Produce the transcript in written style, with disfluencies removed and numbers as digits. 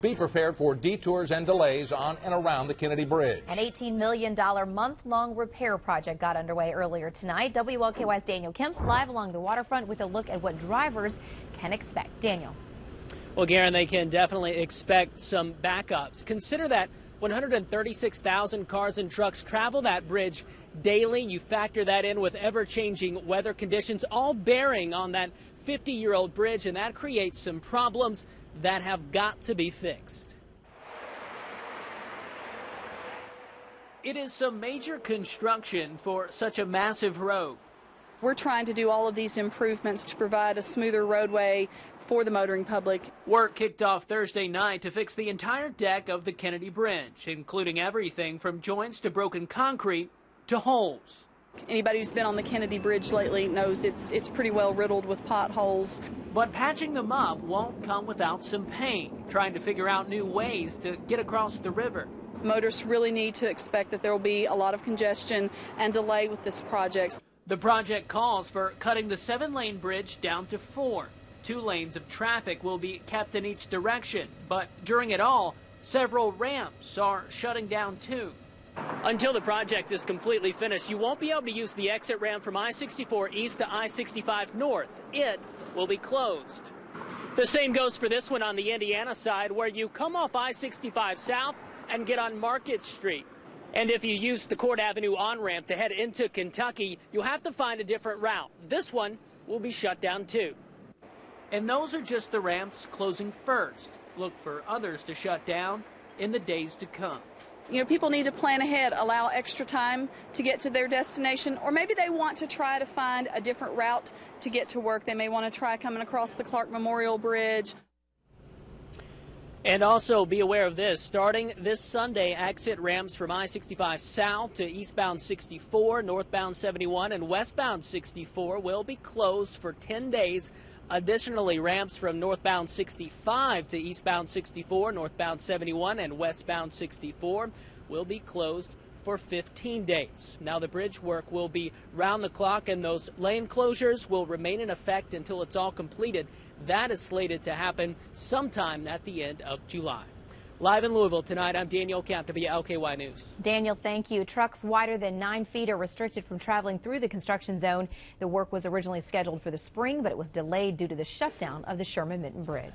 Be prepared for detours and delays on and around the Kennedy Bridge. An $18 million month-long repair project got underway earlier tonight. WLKY's Daniel Kemp's live along the waterfront with a look at what drivers can expect. Daniel. Well, Garen, they can definitely expect some backups. Consider that 136,000 cars and trucks travel that bridge daily. You factor that in with ever-changing weather conditions, all bearing on that 50-year-old bridge, and that creates some problems that have got to be fixed. It is some major construction for such a massive road. We're trying to do all of these improvements to provide a smoother roadway for the motoring public. Work kicked off Thursday night to fix the entire deck of the Kennedy Bridge, including everything from joints to broken concrete to holes. Anybody who's been on the Kennedy Bridge lately knows it's pretty well riddled with potholes. But patching them up won't come without some pain, trying to figure out new ways to get across the river. Motorists really need to expect that there will be a lot of congestion and delay with this project. The project calls for cutting the 7-lane bridge down to 4. 2 lanes of traffic will be kept in each direction, but during it all, several ramps are shutting down too. Until the project is completely finished, you won't be able to use the exit ramp from I-64 east to I-65 north. It will be closed. The same goes for this one on the Indiana side, where you come off I-65 south and get on Market Street. And if you use the Court Avenue on-ramp to head into Kentucky, you'll have to find a different route. This one will be shut down too. And those are just the ramps closing first. Look for others to shut down in the days to come. You know, people need to plan ahead, allow extra time to get to their destination, or maybe they want to try to find a different route to get to work. They may want to try coming across the Clark Memorial Bridge. And also be aware of this. Starting this Sunday, exit ramps from I-65 south to eastbound 64, northbound 71, and westbound 64 will be closed for 10 days. Additionally, ramps from northbound 65 to eastbound 64, northbound 71, and westbound 64 will be closed for 15 days. Now, the bridge work will be round the clock, and those lane closures will remain in effect until it's all completed. That is slated to happen sometime at the end of July. Live in Louisville tonight, I'm Daniel Kemp, WLKY News. Daniel, thank you. Trucks wider than 9 feet are restricted from traveling through the construction zone. The work was originally scheduled for the spring, but it was delayed due to the shutdown of the Sherman-Minton Bridge.